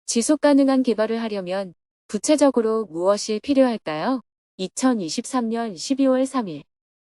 지속 가능한 개발을 하려면 구체적으로 무엇이 필요할까요? 2023년 12월 3일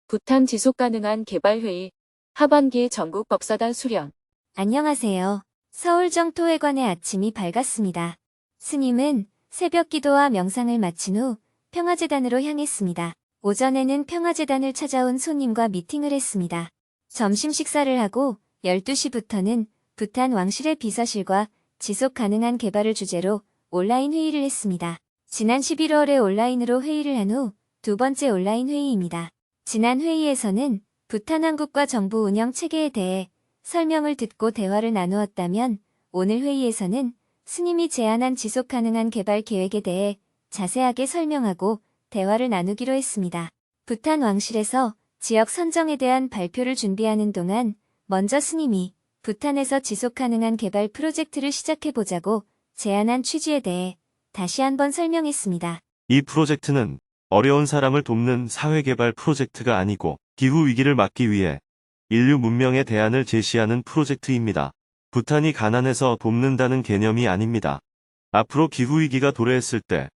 부탄 지속 가능한 개발 회의 하반기 전국 법사단 수련. 안녕하세요. 서울정토회관의 아침이 밝았습니다. 스님은 새벽 기도와 명상을 마친 후 평화재단으로 향했습니다. 오전에는 평화재단을 찾아온 손님과 미팅을 했습니다. 점심 식사를 하고 12시부터는 부탄 왕실의 비서실과 지속 가능한 개발을 주제로 온라인 회의를 했습니다. 지난 11월에 온라인으로 회의를 한 후 두 번째 온라인 회의입니다. 지난 회의에서는 부탄 왕국과 정부 운영 체계에 대해 설명을 듣고 대화를 나누었다면 오늘 회의에서는 스님이 제안한 지속 가능한 개발 계획에 대해 자세하게 설명하고 대화를 나누기로 했습니다. 부탄 왕실에서 지역 선정에 대한 발표를 준비하는 동안 먼저 스님이 부탄에서 지속 가능한 개발 프로젝트를 시작해보자고 제안한 취지에 대해 다시 한번 설명했습니다. 이 프로젝트는 어려운 사람을 돕는 사회개발 프로젝트가 아니고 기후 위기를 막기 위해 인류 문명의 대안을 제시하는 프로젝트입니다. 부탄이 가난해서 돕는다는 개념이 아닙니다. 앞으로 기후위기가 도래했을 때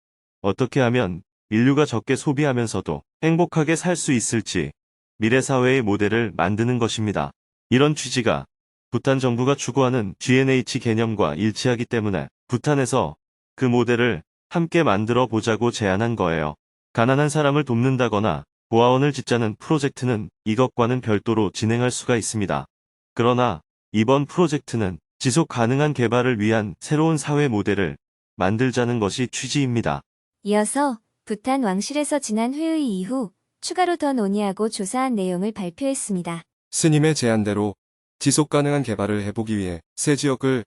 어떻게 하면 인류가 적게 소비하면서도 행복하게 살 수 있을지 미래 사회의 모델을 만드는 것입니다. 이런 취지가 부탄 정부가 추구하는 GNH 개념과 일치하기 때문에 부탄에서 그 모델을 함께 만들어 보자고 제안한 거예요. 가난한 사람을 돕는다거나 고아원을 짓자는 프로젝트는 이것과는 별도로 진행할 수가 있습니다. 그러나 이번 프로젝트는 지속 가능한 개발을 위한 새로운 사회 모델을 만들자는 것이 취지입니다. 이어서 부탄 왕실에서 지난 회의 이후 추가로 더 논의하고 조사한 내용을 발표했습니다. 스님의 제안대로 지속 가능한 개발을 해보기 위해 세 지역을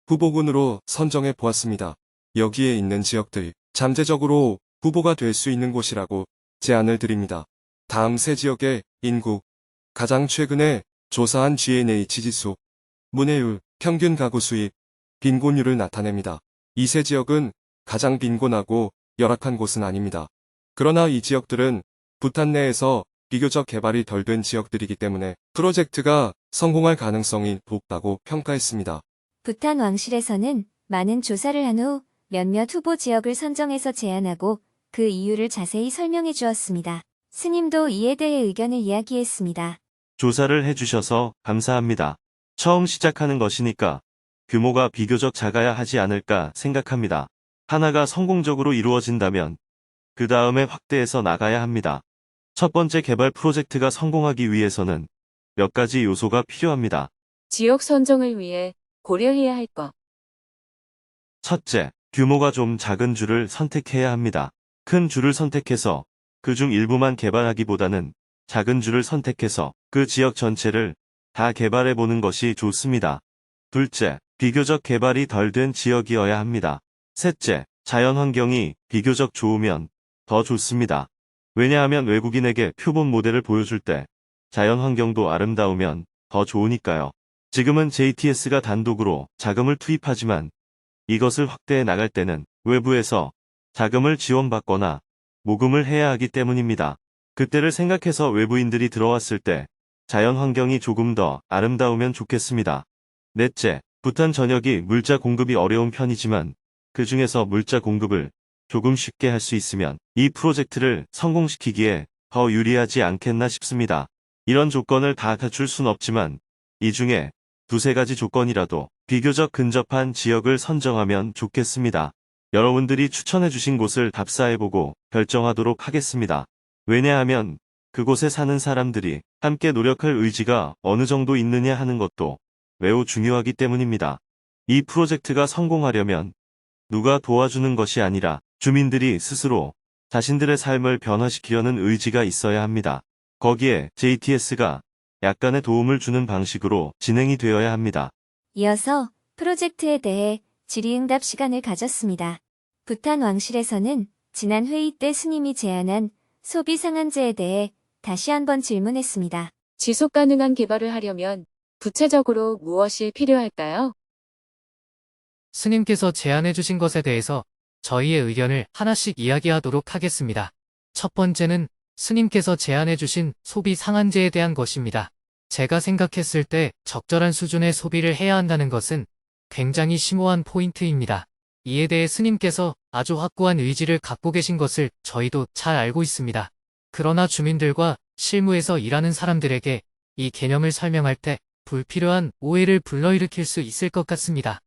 후보군으로 선정해 보았습니다. 여기에 있는 지역들이 잠재적으로 후보가 될 수 있는 곳이라고 제안을 드립니다. 다음 세 지역의 인구, 가장 최근에 조사한 GNH 지수, 문해율, 평균 가구 수입, 빈곤율을 나타냅니다. 이 세 지역은 가장 빈곤하고 열악한 곳은 아닙니다. 그러나 이 지역들은 부탄 내에서 비교적 개발이 덜 된 지역들이기 때문에 프로젝트가 성공할 가능성이 높다고 평가했습니다. 부탄 왕실에서는 많은 조사를 한 후 몇몇 후보 지역을 선정해서 제안하고 그 이유를 자세히 설명해 주었습니다. 스님도 이에 대해 의견을 이야기했습니다. 조사를 해주셔서 감사합니다. 처음 시작하는 것이니까 규모가 비교적 작아야 하지 않을까 생각합니다. 하나가 성공적으로 이루어진다면 그 다음에 확대해서 나가야 합니다. 첫 번째 개발 프로젝트가 성공하기 위해서는 몇 가지 요소가 필요합니다. 지역 선정을 위해 고려해야 할 것. 첫째, 규모가 좀 작은 주를 선택해야 합니다. 큰 주를 선택해서 그중 일부만 개발하기보다는 작은 주를 선택해서 그 지역 전체를 다 개발해보는 것이 좋습니다. 둘째, 비교적 개발이 덜 된 지역이어야 합니다. 셋째, 자연 환경이 비교적 좋으면 더 좋습니다. 왜냐하면 외국인에게 표본 모델을 보여줄 때 자연 환경도 아름다우면 더 좋으니까요. 지금은 JTS가 단독으로 자금을 투입하지만 이것을 확대해 나갈 때는 외부에서 자금을 지원받거나 모금을 해야 하기 때문입니다. 그때를 생각해서 외부인들이 들어왔을 때 자연 환경이 조금 더 아름다우면 좋겠습니다. 넷째, 부탄 전역이 물자 공급이 어려운 편이지만 그 중에서 물자 공급을 조금 쉽게 할 수 있으면 이 프로젝트를 성공시키기에 더 유리하지 않겠나 싶습니다. 이런 조건을 다 갖출 순 없지만 이 중에 두세 가지 조건이라도 비교적 근접한 지역을 선정하면 좋겠습니다. 여러분들이 추천해주신 곳을 답사해보고 결정하도록 하겠습니다. 왜냐하면 그곳에 사는 사람들이 함께 노력할 의지가 어느 정도 있느냐 하는 것도 매우 중요하기 때문입니다. 이 프로젝트가 성공하려면 누가 도와주는 것이 아니라 주민들이 스스로 자신들의 삶을 변화시키려는 의지가 있어야 합니다. 거기에 JTS가 약간의 도움을 주는 방식으로 진행이 되어야 합니다. 이어서 프로젝트에 대해 질의응답 시간을 가졌습니다. 부탄 왕실에서는 지난 회의 때 스님이 제안한 소비 상한제에 대해 다시 한번 질문했습니다. 지속 가능한 개발을 하려면 구체적으로 무엇이 필요할까요? 스님께서 제안해 주신 것에 대해서 저희의 의견을 하나씩 이야기하도록 하겠습니다. 첫 번째는 스님께서 제안해 주신 소비 상한제에 대한 것입니다. 제가 생각했을 때 적절한 수준의 소비를 해야 한다는 것은 굉장히 심오한 포인트입니다. 이에 대해 스님께서 아주 확고한 의지를 갖고 계신 것을 저희도 잘 알고 있습니다. 그러나 주민들과 실무에서 일하는 사람들에게 이 개념을 설명할 때 불필요한 오해를 불러일으킬 수 있을 것 같습니다.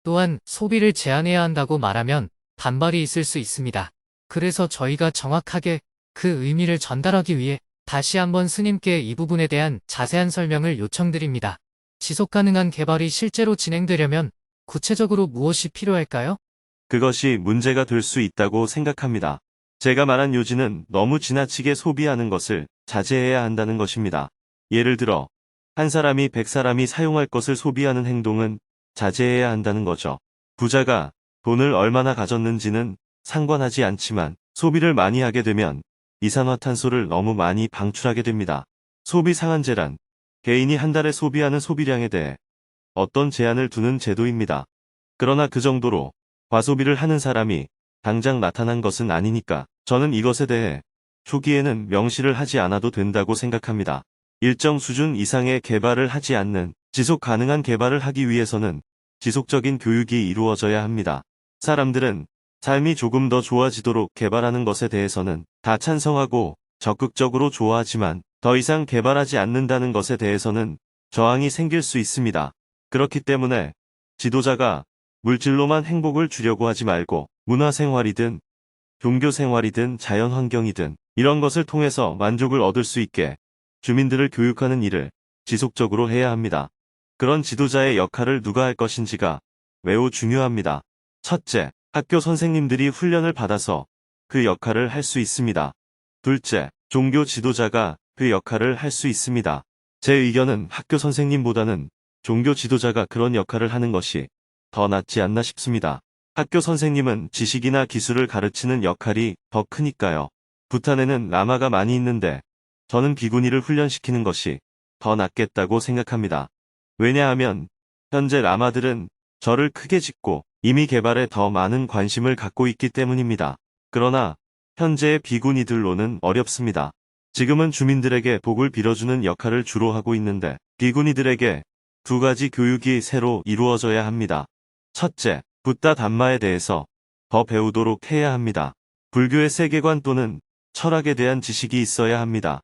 또한 소비를 제한해야 한다고 말하면 반발이 있을 수 있습니다. 그래서 저희가 정확하게 그 의미를 전달하기 위해 다시 한번 스님께 이 부분에 대한 자세한 설명을 요청드립니다. 지속 가능한 개발이 실제로 진행되려면 구체적으로 무엇이 필요할까요? 그것이 문제가 될 수 있다고 생각합니다. 제가 말한 요지는 너무 지나치게 소비하는 것을 자제해야 한다는 것입니다. 예를 들어, 한 사람이 100사람이 사용할 것을 소비하는 행동은 자제해야 한다는 거죠. 부자가 돈을 얼마나 가졌는지는 상관하지 않지만 소비를 많이 하게 되면 이산화탄소를 너무 많이 방출하게 됩니다. 소비 상한제란 개인이 한 달에 소비하는 소비량에 대해 어떤 제한을 두는 제도입니다. 그러나 그 정도로 과소비를 하는 사람이 당장 나타난 것은 아니니까 저는 이것에 대해 초기에는 명시를 하지 않아도 된다고 생각합니다. 일정 수준 이상의 개발을 하지 않는 지속 가능한 개발을 하기 위해서는 지속적인 교육이 이루어져야 합니다. 사람들은 삶이 조금 더 좋아지도록 개발하는 것에 대해서는 다 찬성하고 적극적으로 좋아하지만 더 이상 개발하지 않는다는 것에 대해서는 저항이 생길 수 있습니다. 그렇기 때문에 지도자가 물질로만 행복을 주려고 하지 말고 문화생활이든 종교생활이든 자연환경이든 이런 것을 통해서 만족을 얻을 수 있게 주민들을 교육하는 일을 지속적으로 해야 합니다. 그런 지도자의 역할을 누가 할 것인지가 매우 중요합니다. 첫째, 학교 선생님들이 훈련을 받아서 그 역할을 할 수 있습니다. 둘째, 종교 지도자가 그 역할을 할 수 있습니다. 제 의견은 학교 선생님보다는 종교 지도자가 그런 역할을 하는 것이 더 낫지 않나 싶습니다. 학교 선생님은 지식이나 기술을 가르치는 역할이 더 크니까요. 부탄에는 라마가 많이 있는데 저는 비구니를 훈련시키는 것이 더 낫겠다고 생각합니다. 왜냐하면 현재 라마들은 절을 크게 짓고 이미 개발에 더 많은 관심을 갖고 있기 때문입니다. 그러나 현재의 비구니들로는 어렵습니다. 지금은 주민들에게 복을 빌어주는 역할을 주로 하고 있는데 비구니들에게 두 가지 교육이 새로 이루어져야 합니다. 첫째, 붓다 담마에 대해서 더 배우도록 해야 합니다. 불교의 세계관 또는 철학에 대한 지식이 있어야 합니다.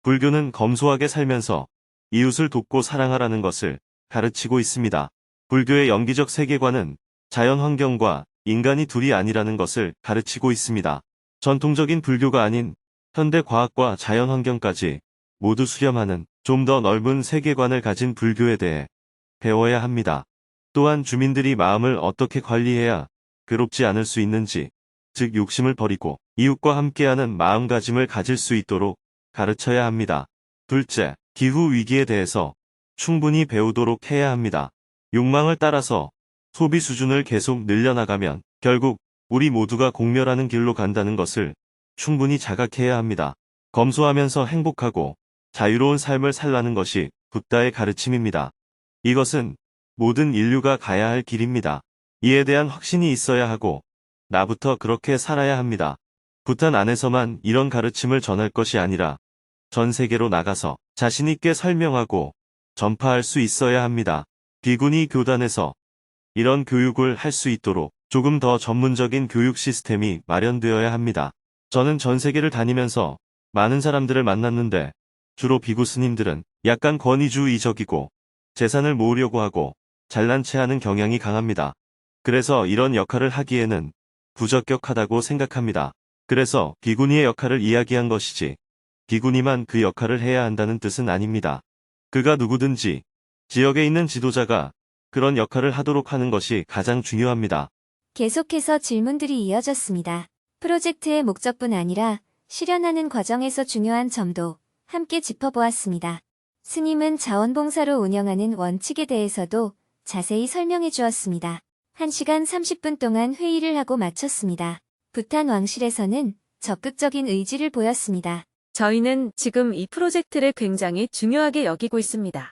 불교는 검소하게 살면서 이웃을 돕고 사랑하라는 것을 가르치고 있습니다. 불교의 영기적 세계관은 자연환경과 인간이 둘이 아니라는 것을 가르치고 있습니다. 전통적인 불교가 아닌 현대 과학과 자연환경까지 모두 수렴하는 좀 더 넓은 세계관을 가진 불교에 대해 배워야 합니다. 또한 주민들이 마음을 어떻게 관리해야 괴롭지 않을 수 있는지, 즉 욕심을 버리고 이웃과 함께하는 마음가짐을 가질 수 있도록 가르쳐야 합니다. 둘째, 기후위기에 대해서 충분히 배우도록 해야 합니다. 욕망을 따라서 소비 수준을 계속 늘려나가면 결국 우리 모두가 공멸하는 길로 간다는 것을 충분히 자각해야 합니다. 검소하면서 행복하고 자유로운 삶을 살라는 것이 붓다의 가르침입니다. 이것은 모든 인류가 가야 할 길입니다. 이에 대한 확신이 있어야 하고 나부터 그렇게 살아야 합니다. 부탄 안에서만 이런 가르침을 전할 것이 아니라 전 세계로 나가서 자신 있게 설명하고 전파할 수 있어야 합니다. 비구니 교단에서 이런 교육을 할 수 있도록 조금 더 전문적인 교육 시스템이 마련되어야 합니다. 저는 전 세계를 다니면서 많은 사람들을 만났는데 주로 비구 스님들은 약간 권위주의적이고 재산을 모으려고 하고 잘난 체하는 경향이 강합니다. 그래서 이런 역할을 하기에는 부적격하다고 생각합니다. 그래서 비구니의 역할을 이야기한 것이지 비구니만 그 역할을 해야 한다는 뜻은 아닙니다. 그가 누구든지 지역에 있는 지도자가 그런 역할을 하도록 하는 것이 가장 중요합니다. 계속해서 질문들이 이어졌습니다. 프로젝트의 목적뿐 아니라 실현하는 과정에서 중요한 점도 함께 짚어보았습니다. 스님은 자원봉사로 운영하는 원칙에 대해서도 자세히 설명해 주었습니다. 1시간 30분 동안 회의를 하고 마쳤습니다. 부탄 왕실에서는 적극적인 의지를 보였습니다. 저희는 지금 이 프로젝트를 굉장히 중요하게 여기고 있습니다.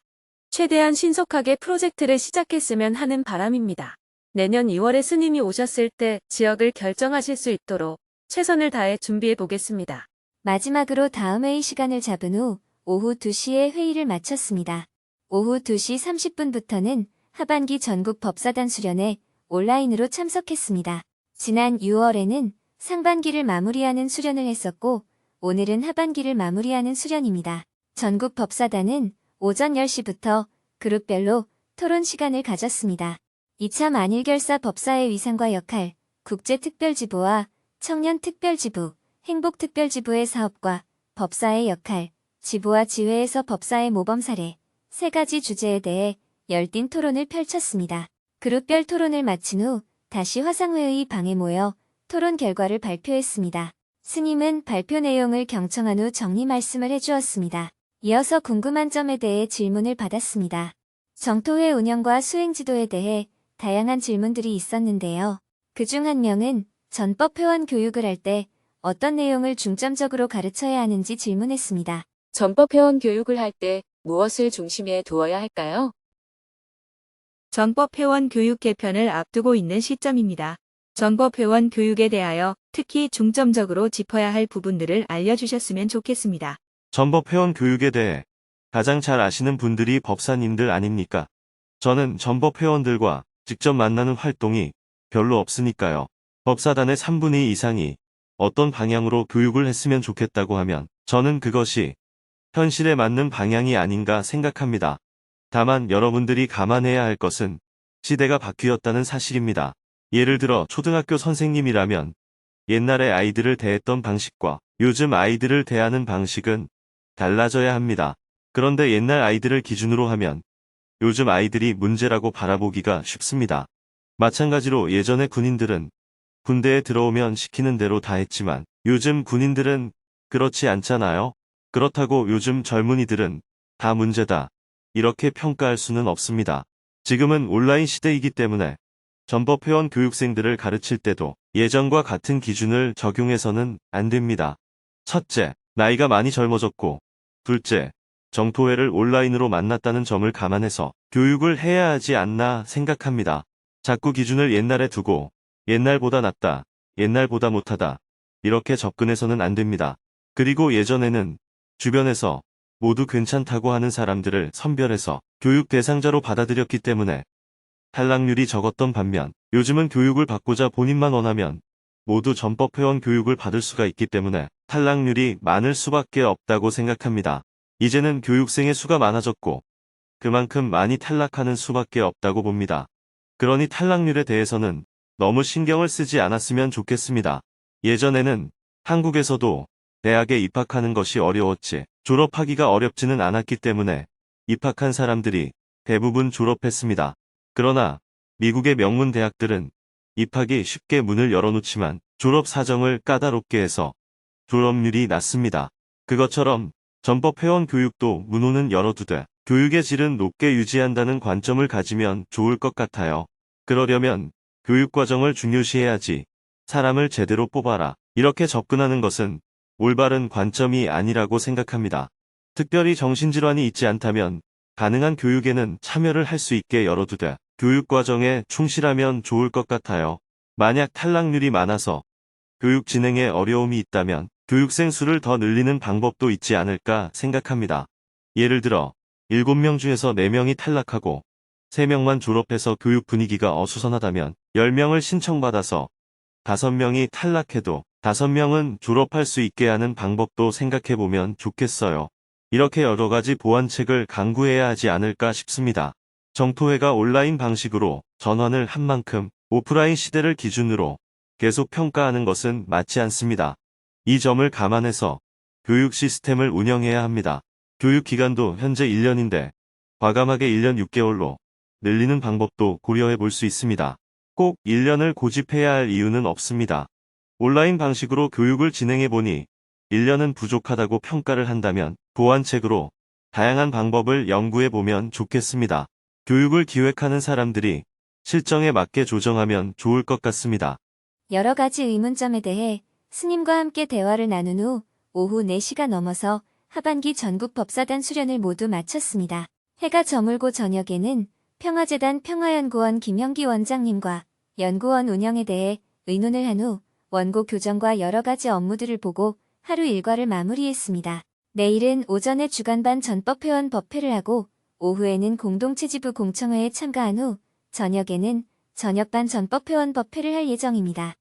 최대한 신속하게 프로젝트를 시작했으면 하는 바람입니다. 내년 2월에 스님이 오셨을 때 지역을 결정하실 수 있도록 최선을 다해 준비해 보겠습니다. 마지막으로 다음 회의 시간을 잡은 후 오후 2시에 회의를 마쳤습니다. 오후 2시 30분부터는 하반기 전국 법사단 수련회 온라인으로 참석했습니다. 지난 6월에는 상반기를 마무리하는 수련을 했었고 오늘은 하반기를 마무리하는 수련입니다. 전국 법사단은 오전 10시부터 그룹별로 토론 시간을 가졌습니다. 2차 만일결사 법사의 위상과 역할, 국제특별지부와 청년특별지부, 행복특별지부의 사업과 법사의 역할, 지부와 지회에서 법사의 모범 사례, 3가지 주제에 대해 열띤 토론을 펼쳤습니다. 그룹별 토론을 마친 후 다시 화상회의 방에 모여 토론 결과를 발표했습니다. 스님은 발표 내용을 경청한 후 정리 말씀을 해주었습니다. 이어서 궁금한 점에 대해 질문을 받았습니다. 정토회 운영과 수행 지도에 대해 다양한 질문들이 있었는데요. 그중 한 명은 전법회원 교육을 할 때 어떤 내용을 중점적으로 가르쳐야 하는지 질문했습니다. 전법회원 교육을 할 때 무엇을 중심에 두어야 할까요? 전법회원 교육 개편을 앞두고 있는 시점입니다. 전법회원 교육에 대하여 특히 중점적으로 짚어야 할 부분들을 알려주셨으면 좋겠습니다. 전법회원 교육에 대해 가장 잘 아시는 분들이 법사님들 아닙니까? 저는 전법회원들과 직접 만나는 활동이 별로 없으니까요. 법사단의 3분의 2 이상이 어떤 방향으로 교육을 했으면 좋겠다고 하면 저는 그것이 현실에 맞는 방향이 아닌가 생각합니다. 다만 여러분들이 감안해야 할 것은 시대가 바뀌었다는 사실입니다. 예를 들어 초등학교 선생님이라면 옛날에 아이들을 대했던 방식과 요즘 아이들을 대하는 방식은 달라져야 합니다. 그런데 옛날 아이들을 기준으로 하면 요즘 아이들이 문제라고 바라보기가 쉽습니다. 마찬가지로 예전의 군인들은 군대에 들어오면 시키는 대로 다 했지만 요즘 군인들은 그렇지 않잖아요. 그렇다고 요즘 젊은이들은 다 문제다, 이렇게 평가할 수는 없습니다. 지금은 온라인 시대이기 때문에 전법회원 교육생들을 가르칠 때도 예전과 같은 기준을 적용해서는 안 됩니다. 첫째, 나이가 많이 젊어졌고, 둘째, 정토회를 온라인으로 만났다는 점을 감안해서 교육을 해야 하지 않나 생각합니다. 자꾸 기준을 옛날에 두고 옛날보다 낫다, 옛날보다 못하다, 이렇게 접근해서는 안 됩니다. 그리고 예전에는 주변에서 모두 괜찮다고 하는 사람들을 선별해서 교육 대상자로 받아들였기 때문에 탈락률이 적었던 반면 요즘은 교육을 받고자 본인만 원하면 모두 전법회원 교육을 받을 수가 있기 때문에 탈락률이 많을 수밖에 없다고 생각합니다. 이제는 교육생의 수가 많아졌고 그만큼 많이 탈락하는 수밖에 없다고 봅니다. 그러니 탈락률에 대해서는 너무 신경을 쓰지 않았으면 좋겠습니다. 예전에는 한국에서도 대학에 입학하는 것이 어려웠지 졸업하기가 어렵지는 않았기 때문에 입학한 사람들이 대부분 졸업했습니다. 그러나 미국의 명문 대학들은 입학이 쉽게 문을 열어놓지만 졸업 사정을 까다롭게 해서 졸업률이 낮습니다. 그것처럼 전법회원 교육도 문호는 열어두되 교육의 질은 높게 유지한다는 관점을 가지면 좋을 것 같아요. 그러려면 교육과정을 중요시해야지 사람을 제대로 뽑아라, 이렇게 접근하는 것은 올바른 관점이 아니라고 생각합니다. 특별히 정신질환이 있지 않다면 가능한 교육에는 참여를 할 수 있게 열어두되 교육과정에 충실하면 좋을 것 같아요. 만약 탈락률이 많아서 교육 진행에 어려움이 있다면 교육생 수를 더 늘리는 방법도 있지 않을까 생각합니다. 예를 들어 7명 중에서 4명이 탈락하고 3명만 졸업해서 교육 분위기가 어수선하다면 10명을 신청받아서 5명이 탈락해도 5명은 졸업할 수 있게 하는 방법도 생각해보면 좋겠어요. 이렇게 여러 가지 보완책을 강구해야 하지 않을까 싶습니다. 정토회가 온라인 방식으로 전환을 한 만큼 오프라인 시대를 기준으로 계속 평가하는 것은 맞지 않습니다. 이 점을 감안해서 교육 시스템을 운영해야 합니다. 교육 기간도 현재 1년인데 과감하게 1년 6개월로 늘리는 방법도 고려해 볼 수 있습니다. 꼭 1년을 고집해야 할 이유는 없습니다. 온라인 방식으로 교육을 진행해 보니 1년은 부족하다고 평가를 한다면 보완책으로 다양한 방법을 연구해 보면 좋겠습니다. 교육을 기획하는 사람들이 실정에 맞게 조정하면 좋을 것 같습니다. 여러 가지 의문점에 대해 스님과 함께 대화를 나눈 후 오후 4시가 넘어서 하반기 전국 법사단 수련을 모두 마쳤습니다. 해가 저물고 저녁에는 평화재단 평화연구원 김영기 원장님과 연구원 운영에 대해 의논을 한 후 원고 교정과 여러 가지 업무들을 보고 하루 일과를 마무리했습니다. 내일은 오전에 주간반 전법회원 법회를 하고 오후에는 공동체지부 공청회에 참가한 후 저녁에는 저녁반 전법회원 법회를 할 예정입니다.